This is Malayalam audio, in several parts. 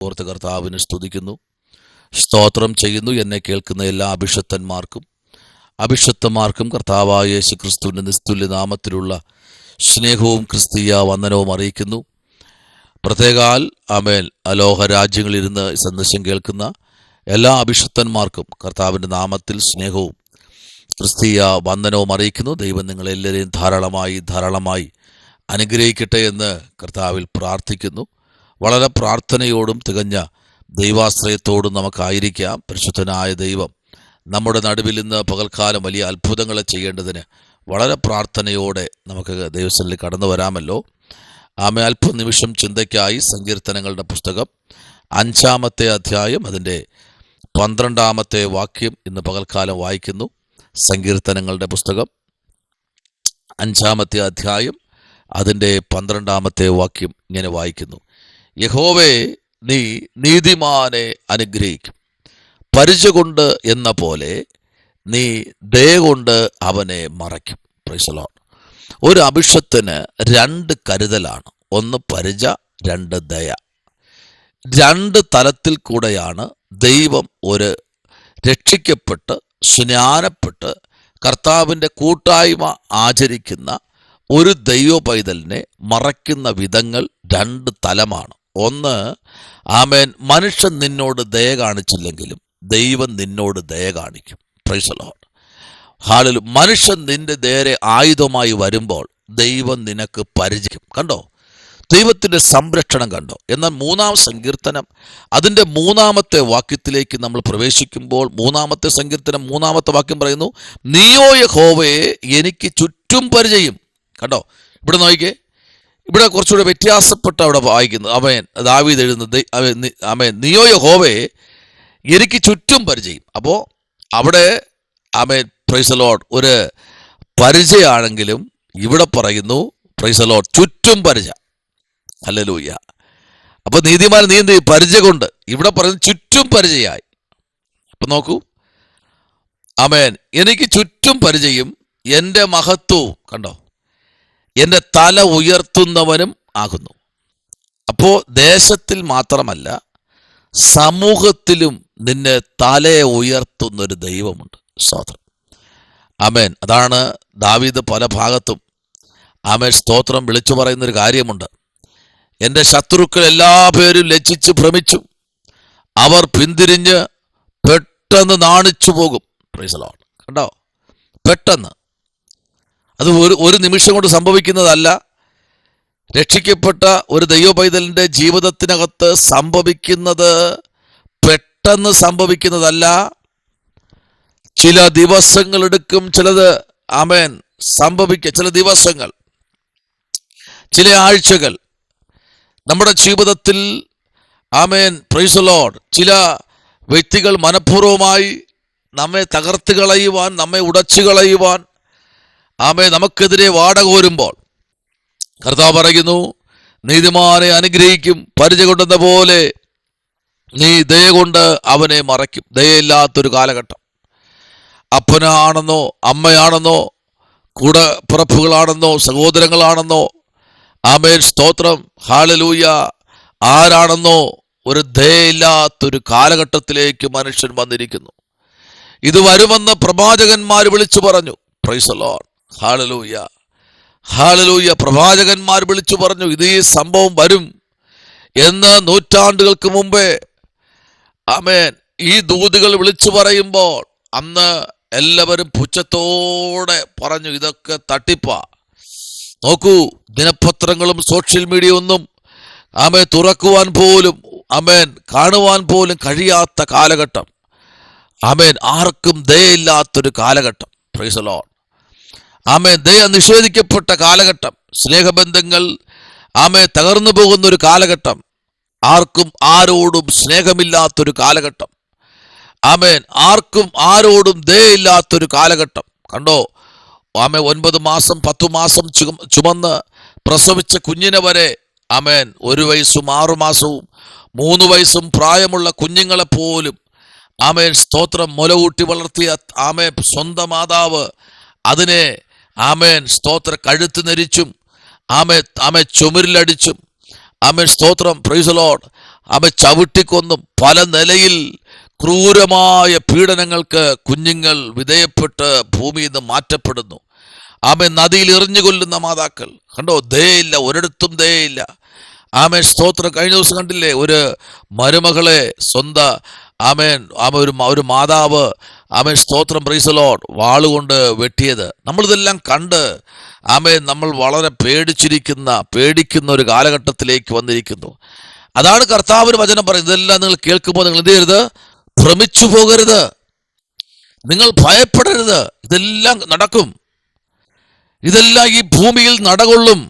ഓർത്ത് കർത്താവിനെ സ്തുതിക്കുന്നു, സ്തോത്രം ചെയ്യുന്നു. എന്നെ കേൾക്കുന്ന എല്ലാ അഭിഷക്തന്മാർക്കും കർത്താവായ യേശു ക്രിസ്തുവിൻ്റെ നിസ്തുല്യ നാമത്തിലുള്ള സ്നേഹവും ക്രിസ്തീയ വന്ദനവും അറിയിക്കുന്നു. പ്രത്യേകാൽ ആമേൻ അലോഹ രാജ്യങ്ങളിലിരുന്ന് സന്ദേശം കേൾക്കുന്ന എല്ലാ അഭിഷക്തന്മാർക്കും കർത്താവിൻ്റെ നാമത്തിൽ സ്നേഹവും ക്രിസ്തീയ വന്ദനവും അറിയിക്കുന്നു. ദൈവം നിങ്ങളെല്ലാവരെയും ധാരാളമായി അനുഗ്രഹിക്കട്ടെ എന്ന് കർത്താവിൽ പ്രാർത്ഥിക്കുന്നു. വളരെ പ്രാർത്ഥനയോടും തികഞ്ഞ ദൈവാശ്രയത്തോടും നമുക്കായിരിക്കാം. പരിശുദ്ധനായ ദൈവം നമ്മുടെ നടുവിൽ ഇന്ന് പകൽക്കാലം വലിയ അത്ഭുതങ്ങളെ ചെയ്യേണ്ടതിന് വളരെ പ്രാർത്ഥനയോടെ നമുക്ക് ദൈവസന്നിധിയിൽ കടന്നു വരാമല്ലോ. ആമേ അല്പനിമിഷം ചിന്തയ്ക്കായി സങ്കീർത്തനങ്ങളുടെ പുസ്തകം 5-ാമത്തെ അധ്യായം അതിൻ്റെ 12-ാമത്തെ വാക്യം ഇന്ന് പകൽക്കാലം വായിക്കുന്നു. സങ്കീർത്തനങ്ങളുടെ പുസ്തകം 5-ാമത്തെ അധ്യായം അതിൻ്റെ 12-ാമത്തെ വാക്യം ഇങ്ങനെ വായിക്കുന്നു: യഹോവേ, നീ നീതിമാനെ അനുഗ്രഹിക്കും, പരിച കൊണ്ട് എന്ന പോലെ നീ ദയ കൊണ്ട് അവനെ മറയ്ക്കും. Price the Lord. ഒരു അഭിഷക്തന് 2 കരുതലാണ്. 1 പരിച, 2 ദയ. 2 തലത്തിൽ കൂടെയാണ് ദൈവം ഒരു രക്ഷിക്കപ്പെട്ട് സ്നാനപ്പെട്ട് കർത്താവിൻ്റെ കൂട്ടായ്മ ആചരിക്കുന്ന ഒരു ദൈവ പൈതലിനെ മറയ്ക്കുന്ന വിധങ്ങൾ 2 തലമാണ്. 1, ആമേൻ, മനുഷ്യൻ നിന്നോട് ദയ കാണിച്ചില്ലെങ്കിലും ദൈവം നിന്നോട് ദയ കാണിക്കും. Price the Lord. ഹല്ലേലൂയ. മനുഷ്യൻ നിന്റെ നേരെ ആയുധമായി വരുമ്പോൾ ദൈവം നിനക്ക് പരിചയം. കണ്ടോ, ദൈവത്തിൻ്റെ സംരക്ഷണം കണ്ടോ. എന്നാൽ 3-ാം സങ്കീർത്തനം അതിൻ്റെ 3-ാമത്തെ വാക്യത്തിലേക്ക് നമ്മൾ പ്രവേശിക്കുമ്പോൾ 3-ാമത്തെ സങ്കീർത്തനം 3-ാമത്തെ വാക്യം പറയുന്നു: നീയോ യഹോവയെ എനിക്ക് ചുറ്റും പരിചയം. കണ്ടോ, ഇവിടെ നോക്കിക്കേ, ഇവിടെ കുറച്ചുകൂടെ വ്യത്യാസപ്പെട്ട് അവിടെ വായിക്കുന്നു. അവൻ ദാവീദ് എഴുതുന്നത് ആമേൻ, നീയോ യഹോവയെ എനിക്ക് ചുറ്റും പരിചയം. അപ്പോൾ അവിടെ ആമേൻ പ്രൈസ് ദി ലോർഡ് ഒരു പരിചയമാണെങ്കിലും ഇവിടെ പറയുന്നു പ്രൈസ് ദി ലോർഡ് ചുറ്റും പരിച. ഹല്ലേലൂയ. അപ്പൊ നീതിമാൻ നീ എന്ത് പരിചയ കൊണ്ട്, ഇവിടെ പറയുന്നത് ചുറ്റും പരിചയമായി. അപ്പൊ നോക്കൂ, ആമേൻ, എനിക്ക് ചുറ്റും പരിചയം, എൻ്റെ മഹത്വവും കണ്ടോ, എൻ്റെ തല ഉയർത്തുന്നവനും ആകുന്നു. അപ്പോൾ ദേശത്തിൽ മാത്രമല്ല സമൂഹത്തിലും നിന്നെ തലയെ ഉയർത്തുന്നൊരു ദൈവമുണ്ട്. സ്തോത്രം. ആമേൻ. അതാണ് ദാവീദ് പല ഭാഗത്തും ആമേൻ സ്തോത്രം വിളിച്ചു പറയുന്നൊരു കാര്യമുണ്ട്: എൻ്റെ ശത്രുക്കൾ എല്ലാ പേരും ലജ്ജിച്ച് ഭ്രമിച്ചു, അവർ പിന്തിരിഞ്ഞ് പെട്ടെന്ന് നാണിച്ചു പോകും. Price the Lord. കണ്ടോ, പെട്ടെന്ന്. അത് ഒരു നിമിഷം കൊണ്ട് സംഭവിക്കുന്നതല്ല. രക്ഷിക്കപ്പെട്ട ഒരു ദൈവ പൈതലിൻ്റെ ജീവിതത്തിനകത്ത് സംഭവിക്കുന്നത് പെട്ടെന്ന് സംഭവിക്കുന്നതല്ല. ചില ദിവസങ്ങൾ എടുക്കും. ചിലത് ആമേൻ സംഭവിക്കുക, ചില ദിവസങ്ങൾ, ചില ആഴ്ചകൾ. നമ്മുടെ ജീവിതത്തിൽ ആമേൻ പ്രൈസ് ദി ലോർഡ് ചില വ്യക്തികൾ മനഃപൂർവ്വമായി നമ്മെ തകർത്ത് കളയുവാൻ, നമ്മെ ഉടച്ചു കളയുവാൻ, ആമേൻ നമുക്കെതിരെ വാടകോരുമ്പോൾ കർത്താവ് പറയുന്നു: നീതിമാനെ അനുഗ്രഹിക്കും, പരിചയ കൊണ്ടെന്ന പോലെ നീ ദയ കൊണ്ട് അവനെ മറയ്ക്കും. ദയയില്ലാത്തൊരു കാലഘട്ടം. അപ്പനാണെന്നോ അമ്മയാണെന്നോ കൂടെ പിറപ്പുകളാണെന്നോ സഹോദരങ്ങളാണെന്നോ ആമേൻ സ്തോത്രം ഹല്ലേലൂയ ആരാണെന്നോ ഒരു ദയയില്ലാത്തൊരു കാലഘട്ടത്തിലേക്ക് മനുഷ്യൻ വന്നിരിക്കുന്നു. ഇത് വരുമെന്ന് പ്രവാചകന്മാർ വിളിച്ചു പറഞ്ഞു. Price the Lord. Hallelujah, hallelujah. പ്രവാചകന്മാർ വിളിച്ചു പറഞ്ഞു ഇത് ഈ സംഭവം വരും എന്ന്. നൂറ്റാണ്ടുകൾക്ക് മുമ്പേ ആമേൻ ഈ ദൂതുകൾ വിളിച്ചു പറയുമ്പോൾ അന്ന് എല്ലാവരും പുച്ഛത്തോടെ പറഞ്ഞു ഇതൊക്കെ തട്ടിപ്പാ. നോക്കൂ, ദിനപത്രങ്ങളും സോഷ്യൽ മീഡിയ ഒന്നും ആമേൻ തുറക്കുവാൻ പോലും ആമേൻ കാണുവാൻ പോലും കഴിയാത്ത കാലഘട്ടം. ആമേൻ ആർക്കും ദയയില്ലാത്തൊരു കാലഘട്ടം. Price the Lord. ആമേൻ ദയ നിഷേധിക്കപ്പെട്ട കാലഘട്ടം. സ്നേഹബന്ധങ്ങൾ ആമേൻ തകർന്നു പോകുന്നൊരു കാലഘട്ടം. ആർക്കും ആരോടും സ്നേഹമില്ലാത്തൊരു കാലഘട്ടം. ആമേൻ ആർക്കും ആരോടും ദയയില്ലാത്തൊരു കാലഘട്ടം. കണ്ടോ, ആമേൻ 9 മാസം 10 മാസം ചുമന്ന് പ്രസവിച്ച കുഞ്ഞിനെ വരെ ആമേൻ 1 വയസ്സും 6 മാസവും 3 വയസ്സും പ്രായമുള്ള കുഞ്ഞുങ്ങളെ പോലും ആമേൻ സ്തോത്രം മുലകൂട്ടി വളർത്തിയ ആമേൻ സ്വന്തം മാതാവ് അതിനെ ആമേൻ സ്തോത്ര കഴുത്ത് നെരിച്ചും ആമേൻ ചുമരിലടിച്ചും ആമേൻ സ്തോത്രം പ്രൈസ് ദി ലോർഡ് ചവിട്ടിക്കൊന്നും പല നിലയിൽ ക്രൂരമായ പീഡനങ്ങൾക്ക് കുഞ്ഞുങ്ങൾ വിധേയപ്പെട്ട് ഭൂമിയിൽ നിന്ന് മാറ്റപ്പെടുന്നു. നദിയിൽ എറിഞ്ഞുകൊല്ലുന്ന മാതാക്കൾ കണ്ടോ, ദയയില്ല, ഒരിടത്തും ദയയില്ല. സ്തോത്രം. കഴിഞ്ഞ ദിവസം കണ്ടില്ലേ ഒരു മരുമകളെ ഒരു മാതാവ് സ്തോത്രം, പ്രൈസ് ദി ലോർഡ്, വാളുകൊണ്ട് വെട്ടിയത്. നമ്മളിതെല്ലാം കണ്ട് നമ്മൾ വളരെ പേടിക്കുന്ന ഒരു കാലഘട്ടത്തിലേക്ക് വന്നിരിക്കുന്നു. അതാണ് കർത്താവിന് വചനം പറയുന്നത്. ഇതെല്ലാം നിങ്ങൾ കേൾക്കുമ്പോൾ നിങ്ങൾ എന്ത് ചെയ്യരുത്? ഭ്രമിച്ചു പോകരുത്, നിങ്ങൾ ഭയപ്പെടരുത്. ഇതെല്ലാം നടക്കും, ഇതെല്ലാം ഈ ഭൂമിയിൽ നടകൊള്ളും.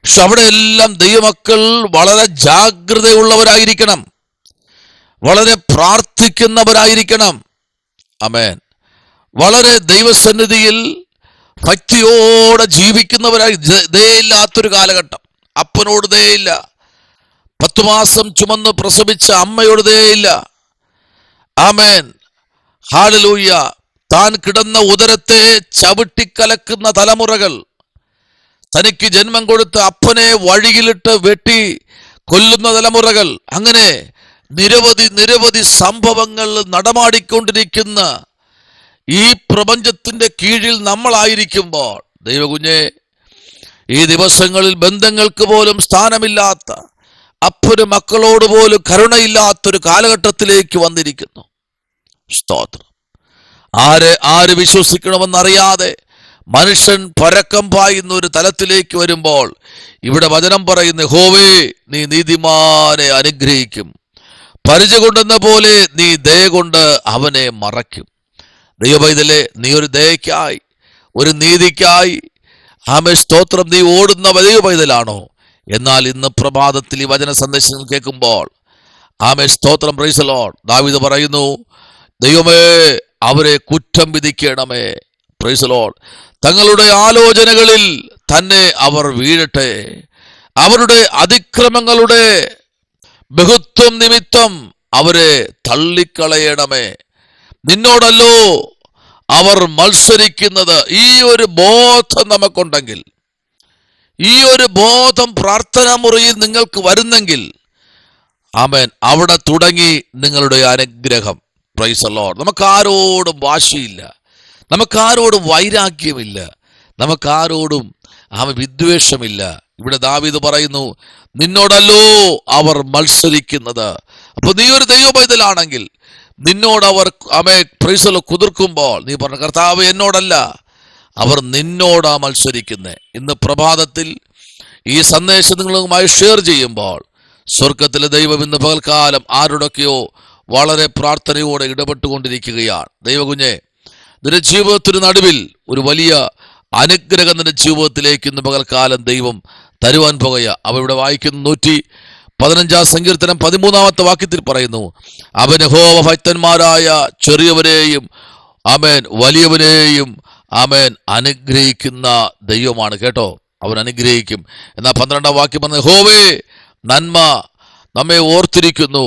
പക്ഷെ അവിടെ എല്ലാം ദൈവമക്കൾ വളരെ ജാഗ്രതയുള്ളവരായിരിക്കണം, വളരെ പ്രാർത്ഥിക്കുന്നവരായിരിക്കണം. ആമേൻ. വളരെ ദൈവസന്നിധിയിൽ ഭക്തിയോടെ ജീവിക്കുന്നവരായി. ദയയില്ലാത്തൊരു കാലഘട്ടം. അപ്പനോട് ദയയില്ല, 10 മാസം ചുമന്ന് പ്രസവിച്ച അമ്മയോട് ദയയില്ല. ആമേൻ, ഹല്ലേലൂയ. താൻ കിടന്ന ഉദരത്തെ ചവിട്ടിക്കലക്കുന്ന തലമുറകൾ, തനിക്ക് ജന്മം കൊടുത്ത അപ്പനെ വഴിയിലിട്ട് വെട്ടി കൊല്ലുന്ന തലമുറകൾ, അങ്ങനെ നിരവധി സംഭവങ്ങൾ നടമാടിക്കൊണ്ടിരിക്കുന്ന ഈ പ്രപഞ്ചത്തിന്റെ കീഴിൽ നമ്മളായിരിക്കുമ്പോൾ, ദൈവകുഞ്ഞെ, ഈ ദിവസങ്ങളിൽ ബന്ധങ്ങൾക്ക് പോലും സ്ഥാനമില്ലാത്ത, അപ്പന് മക്കളോട് പോലും കരുണയില്ലാത്തൊരു കാലഘട്ടത്തിലേക്ക് വന്നിരിക്കുന്നു. സ്തോത്രം. ആര് വിശ്വസിക്കണമെന്നറിയാതെ മനുഷ്യൻ പരക്കം പായുന്ന ഒരു തലത്തിലേക്ക് വരുമ്പോൾ ഇവിടെ വചനം പറയുന്നു, യഹോവേ, നീ നീതിമാനെ അനുഗ്രഹിക്കും, പരിച കൊണ്ടെന്ന പോലെ നീ ദയ കൊണ്ട് അവനെ മറയ്ക്കും. ദൈവപൈതലേ, നീ ഒരു ദയക്കായി, ഒരു നീതിക്കായി സ്തോത്രം, നീ ഓടുന്ന ദൈവപൈതലാണോ? എന്നാൽ ഇന്ന് പ്രഭാതത്തിൽ ഈ വചന സന്ദേശങ്ങൾ കേൾക്കുമ്പോൾ സ്തോത്രം, പ്രൈസ് ദി ലോർഡ്, ദാവീദ് പറയുന്നു, ദൈവമേ, അവരെ കുറ്റം വിധിക്കണമേ. Price the Lord. തങ്ങളുടെ ആലോചനകളിൽ തന്നെ അവർ വീഴട്ടെ, അവരുടെ അതിക്രമങ്ങളുടെ ബഹുത്വം നിമിത്തം അവരെ തള്ളിക്കളയണമേ. നിന്നോടല്ലോ അവർ മത്സരിക്കുന്നത്. ഈ ഒരു ബോധം നമുക്കുണ്ടെങ്കിൽ, ഈ ഒരു ബോധം പ്രാർത്ഥനാ മുറിയിൽ നിങ്ങൾക്ക് വരുന്നെങ്കിൽ, ആമേൻ, അവിടെ തുടങ്ങി നിങ്ങളുടെ അനുഗ്രഹം. Praise the lord. നമുക്കാരോടും വാശിയില്ല, നമുക്കാരോടും വൈരാഗ്യമില്ല, നമുക്കാരോടും വിദ്വേഷമില്ല. ഇവിടെ ദാവീദ് പറയുന്നു, നിന്നോടല്ലോ അവർ മത്സരിക്കുന്നത്. അപ്പൊ നീ ഒരു ദൈവപൈതലാണെങ്കിൽ നിന്നോട് അവർ പ്രൈസ് ദി ലോർഡ് കുതിർക്കുമ്പോൾ നീ പറഞ്ഞു, കർത്താവ്, എന്നോടല്ല, അവർ നിന്നോടാ മത്സരിക്കുന്നത്. ഇന്ന് പ്രഭാതത്തിൽ ഈ സന്ദേശം നിങ്ങളുമായി ഷെയർ ചെയ്യുമ്പോൾ സ്വർഗത്തിലെ ദൈവം ഇന്ന് പകൽക്കാലം ആരുടെയൊക്കെയോ വളരെ പ്രാർത്ഥനയോടെ ഇടപെട്ടുകൊണ്ടിരിക്കുകയാണ്. ദൈവകുഞ്ഞെ, നിന്റെ ജീവിതത്തിന് നടുവിൽ ഒരു വലിയ അനുഗ്രഹം നിന്റെ ജീവിതത്തിലേക്ക് ഇന്ന് പകൽക്കാലം ദൈവം തരുവാൻ പോകുക. ഇവിടെ വായിക്കുന്ന 115 സങ്കീർത്തനം 13 വാക്യത്തിൽ പറയുന്നു, അവൻ യഹോവ ഭക്തന്മാരായ ചെറിയവരെയും വലിയവരെയും അനുഗ്രഹിക്കുന്ന ദൈവമാണ്. കേട്ടോ, അവൻ അനുഗ്രഹിക്കും. എന്നാൽ 12 വാക്യം പറഞ്ഞ, യഹോവേ, നന്മ നമ്മെ ഓർത്തിരിക്കുന്നു,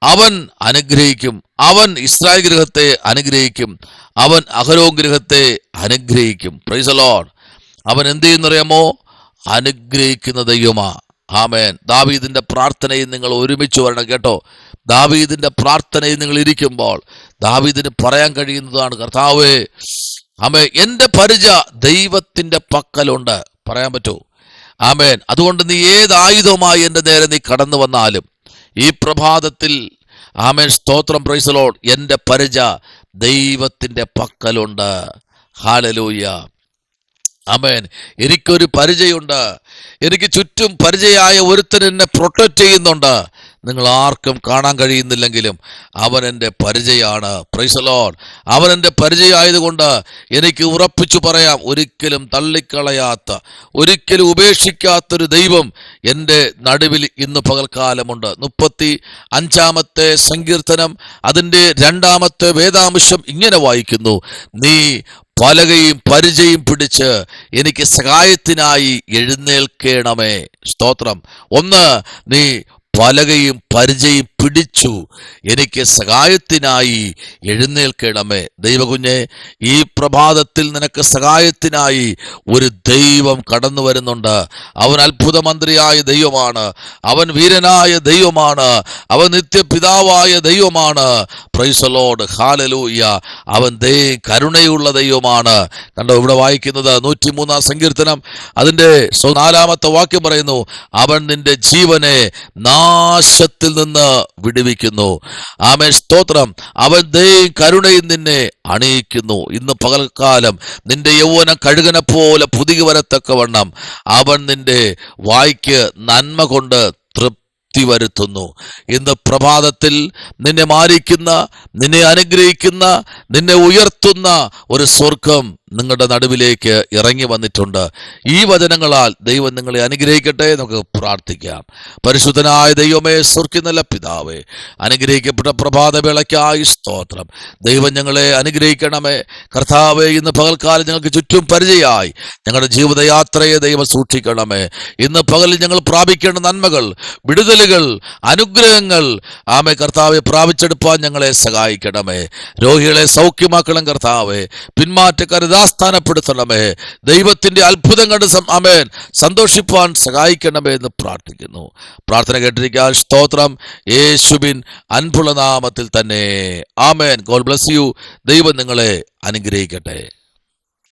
അവൻ അനുഗ്രഹിക്കും, അവൻ ഇസ്രായേൽ ഗൃഹത്തെ അനുഗ്രഹിക്കും, അവൻ അഹരോൻ ഗൃഹത്തെ അനുഗ്രഹിക്കും. Price the Lord. അവൻ എന്ത് ചെയ്യുന്നറിയാമോ? അനുഗ്രഹിക്കുന്ന ദൈവമാ. ആമേൻ. ദാവീദിന്റെ പ്രാർത്ഥനയിൽ നിങ്ങൾ ഒരുമിച്ച് വരണം. കേട്ടോ, ദാവീദിന്റെ പ്രാർത്ഥനയിൽ നിങ്ങൾ ഇരിക്കുമ്പോൾ ദാവീദിന് പറയാൻ കഴിയുന്നതാണ്, കർത്താവേ, എന്റെ പരിച ദൈവത്തിന്റെ പക്കലുണ്ട്. പറയാൻ പറ്റൂ? ആമേൻ. അതുകൊണ്ട് നീ ഏത് ആയുധമായി എൻ്റെ നേരെ നീ കടന്നു വന്നാലും ഈ പ്രഭാതത്തിൽ സ്തോത്രം, പ്രൈസ് ദി ലോർഡ്, എൻ്റെ പരിച ദൈവത്തിന്റെ പക്കലുണ്ട്. ഹല്ലേലൂയ. ആമേൻ. എനിക്കൊരു പരിചയമുണ്ട്, എനിക്ക് ചുറ്റും പരിചയമായ ഒരുത്തൻ എന്നെ പ്രൊട്ടക്റ്റ് ചെയ്യുന്നുണ്ട്. നിങ്ങൾ ആർക്കും കാണാൻ കഴിയുന്നില്ലെങ്കിലും അവൻ എൻ്റെ പരിചയമാണ്. Price the Lord. അവൻ എൻ്റെ പരിചയമായതുകൊണ്ട് എനിക്ക് ഉറപ്പിച്ചു പറയാം, ഒരിക്കലും തള്ളിക്കളയാത്ത, ഒരിക്കലും ഉപേക്ഷിക്കാത്തൊരു ദൈവം എൻ്റെ നടുവിൽ ഇന്ന് പകൽക്കാലമുണ്ട്. 35 സങ്കീർത്തനം അതിൻ്റെ 2 വേദാംശം ഇങ്ങനെ വായിക്കുന്നു, നീ പലകയും പരിചയം പിടിച്ച് എനിക്ക് സഹായത്തിനായി എഴുന്നേൽക്കണമേ. സ്തോത്രം. ഒന്ന്, നീ പലകയും പരിചയം പിടിച്ചു എനിക്ക് സഹായത്തിനായി എഴുന്നേൽക്കണമേ. ദൈവകുഞ്ഞെ, ഈ പ്രഭാതത്തിൽ നിനക്ക് സഹായത്തിനായി ഒരു ദൈവം കടന്നു വരുന്നുണ്ട്. അവൻ അത്ഭുതമന്ത്രിയായ ദൈവമാണ്, അവൻ വീരനായ ദൈവമാണ്, അവൻ നിത്യപിതാവായ ദൈവമാണ്. Price the Lord, hallelujah. അവൻ കരുണയുള്ള ദൈവമാണ്. കണ്ടോ, ഇവിടെ വായിക്കുന്നത് 103 സങ്കീർത്തനം അതിന്റെ 4 വാക്യം പറയുന്നു, അവൻ നിന്റെ ജീവനെ നാശത്തിൽ നിന്ന് വിടുവിക്കുന്നു. ആമേൻ, സ്തോത്രം. അവൻ കരുണയും നിന്നെ അണിയിക്കുന്നു. ഇന്ന് പകൽക്കാലം നിന്റെ യൗവനം കഴുകനെ പോലെ പുതുകി വരത്തക്കവണ്ണം അവൻ നിന്റെ വായ്ക്ക് നന്മ കൊണ്ട് വരുത്തുന്നു. ഇന്ന് പ്രഭാതത്തിൽ നിന്നെ മാനിക്കുന്ന, നിന്നെ അനുഗ്രഹിക്കുന്ന, നിന്നെ ഉയർത്തുന്ന ഒരു സ്വർഗം നിങ്ങളുടെ നടുവിലേക്ക് ഇറങ്ങി വന്നിട്ടുണ്ട്. ഈ വചനങ്ങളാൽ ദൈവം നിങ്ങളെ അനുഗ്രഹിക്കട്ടെ. നമുക്ക് പ്രാർത്ഥിക്കാം. പരിശുദ്ധനായ ദൈവമേ, സ്വർഗ്ഗീയ നല്ല പിതാവേ, അനുഗ്രഹിക്കപ്പെട്ട പ്രഭാതവേളയ്ക്കായി സ്തോത്രം. ദൈവം ഞങ്ങളെ അനുഗ്രഹിക്കണമേ. കർത്താവേ, ഇന്ന് പകൽക്കാലം ഞങ്ങൾക്ക് ചുറ്റും പരിചയമായി ഞങ്ങളുടെ ജീവിതയാത്രയെ ദൈവം സൂക്ഷിക്കണമേ. ഇന്ന് പകലിൽ ഞങ്ങൾ പ്രാപിക്കേണ്ട നന്മകൾ, വിടുതലുകൾ, അനുഗ്രഹങ്ങൾ കർത്താവെ പ്രാപിച്ചെടുപ്പാൻ ഞങ്ങളെ സഹായിക്കണമേ. രോഗികളെ സൗഖ്യമാക്കണം കർത്താവേ. പിന്മാറ്റക്കാരെ സ്ഥാനപ്പെടുത്തണമേ. ദൈവത്തിന്റെ അത്ഭുതം കണ്ട് സന്തോഷിപ്പാൻ സഹായിക്കണമേ എന്ന് പ്രാർത്ഥിക്കുന്നു. പ്രാർത്ഥന കേട്ടിരിക്കാൻ സ്തോത്രം. യേശുവിൻ അൻപുള്ള നാമത്തിൽ തന്നെ ആമേൻ. God bless you. ദൈവം നിങ്ങളെ അനുഗ്രഹിക്കട്ടെ.